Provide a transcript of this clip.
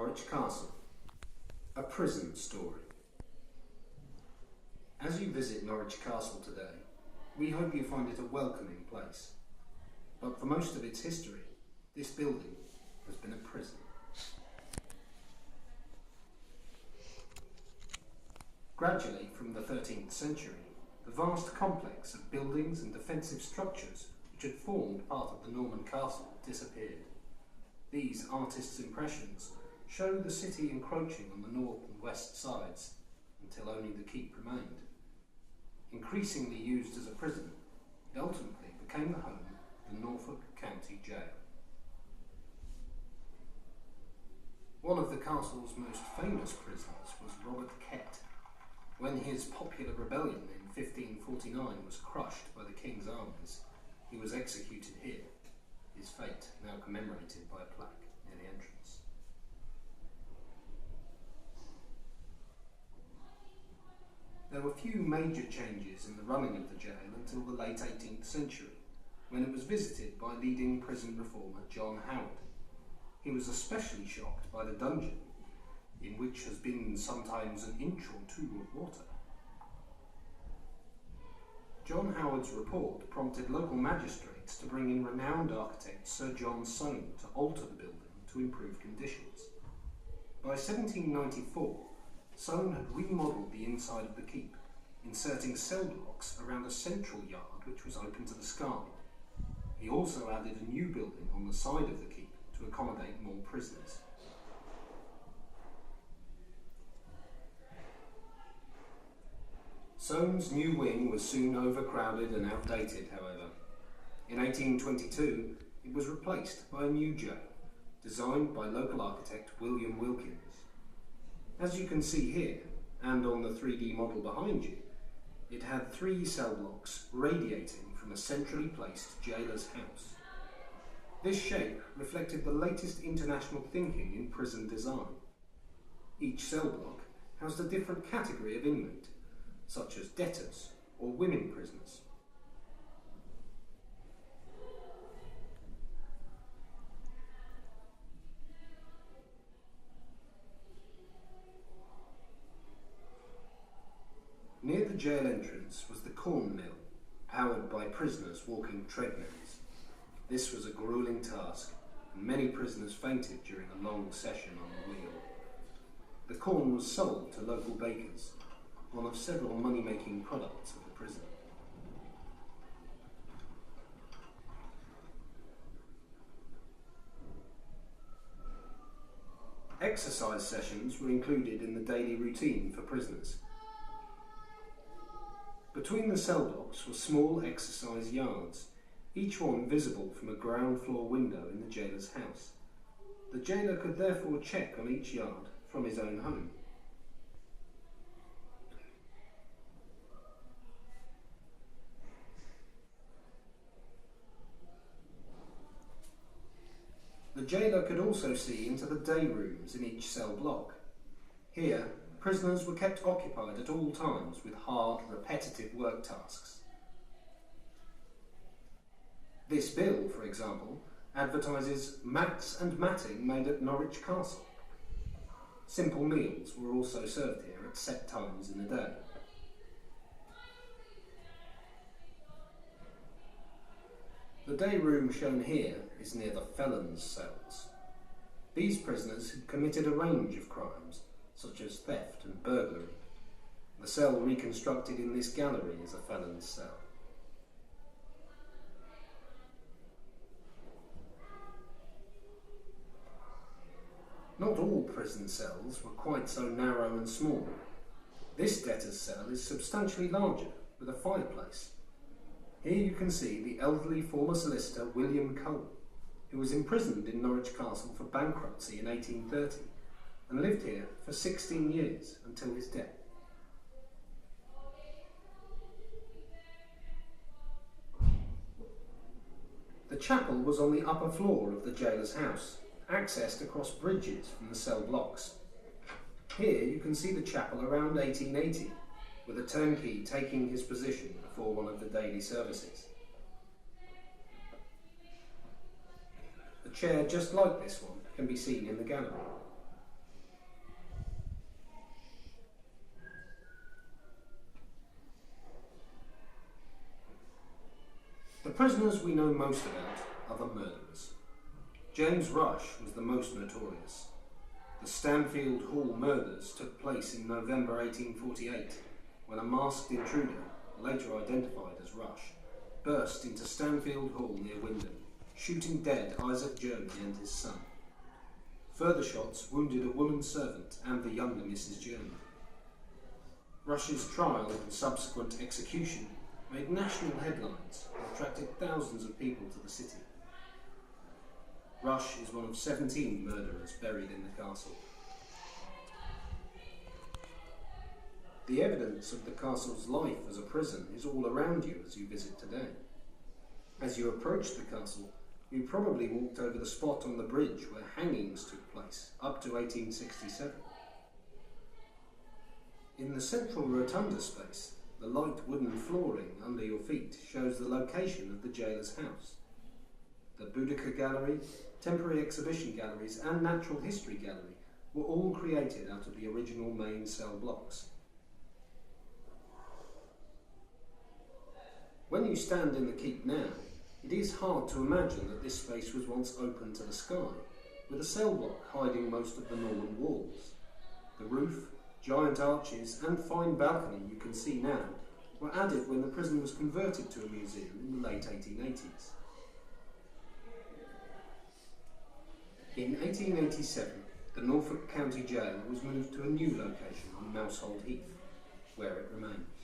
Norwich Castle, a prison story. As you visit Norwich Castle today, we hope you find it a welcoming place. But for most of its history, this building has been a prison. Gradually, from the 13th century, the vast complex of buildings and defensive structures which had formed part of the Norman castle disappeared. These artists' impressions show the city encroaching on the north and west sides, until only the keep remained. Increasingly used as a prison, it ultimately became the home of the Norfolk County Jail. One of the castle's most famous prisoners was Robert Kett. When his popular rebellion in 1549 was crushed by the king's armies, he was executed here, his fate now commemorated by a plaque near the entrance. There were few major changes in the running of the jail until the late 18th century, when it was visited by leading prison reformer John Howard. He was especially shocked by the dungeon, in which has been sometimes an inch or two of water. John Howard's report prompted local magistrates to bring in renowned architect Sir John Soane to alter the building to improve conditions. By 1794, Soane had remodelled the inside of the keep, inserting cell blocks around a central yard which was open to the sky. He also added a new building on the side of the keep to accommodate more prisoners. Soane's new wing was soon overcrowded and outdated, however. In 1822, it was replaced by a new jail, designed by local architect William Wilkins. As you can see here, and on the 3D model behind you, it had 3 cell blocks radiating from a centrally placed jailer's house. This shape reflected the latest international thinking in prison design. Each cell block housed a different category of inmate, such as debtors or women prisoners. Near the jail entrance was the corn mill, powered by prisoners walking treadmills. This was a grueling task, and many prisoners fainted during a long session on the wheel. The corn was sold to local bakers, one of several money-making products of the prison. Exercise sessions were included in the daily routine for prisoners. Between the cell blocks were small exercise yards, each one visible from a ground floor window in the jailer's house. The jailer could therefore check on each yard from his own home. The jailer could also see into the day rooms in each cell block. Here, prisoners were kept occupied at all times with hard, repetitive work tasks. This bill, for example, advertises mats and matting made at Norwich Castle. Simple meals were also served here at set times in the day. The day room shown here is near the felons' cells. These prisoners had committed a range of crimes, such as theft and burglary. The cell reconstructed in this gallery is a felon's cell. Not all prison cells were quite so narrow and small. This debtor's cell is substantially larger, with a fireplace. Here you can see the elderly former solicitor William Cole, who was imprisoned in Norwich Castle for bankruptcy in 1830 and lived here for 16 years until his death. The chapel was on the upper floor of the jailer's house, accessed across bridges from the cell blocks. Here you can see the chapel around 1880, with a turnkey taking his position before one of the daily services. A chair just like this one can be seen in the gallery. prisoners we know most about are the murderers. James Rush was the most notorious. The Stanfield Hall murders took place in November 1848, when a masked intruder, later identified as Rush, burst into Stanfield Hall near Wyndham, shooting dead Isaac Jones and his son. Further shots wounded a woman servant and the younger Mrs. Jones. Rush's trial and subsequent execution made national headlines and attracted thousands of people to the city. Rush is one of 17 murderers buried in the castle. The evidence of the castle's life as a prison is all around you as you visit today. As you approach the castle, you probably walked over the spot on the bridge where hangings took place up to 1867. In the central rotunda space, the light wooden flooring under your feet shows the location of the jailer's house. The Boudica Gallery, temporary exhibition galleries and natural history gallery were all created out of the original main cell blocks. When you stand in the keep now, it is hard to imagine that this space was once open to the sky, with a cell block hiding most of the northern walls. The roof, giant arches and fine balcony you can see now were added when the prison was converted to a museum in the late 1880s. In 1887, the Norfolk County Jail was moved to a new location on Mousehold Heath, where it remains.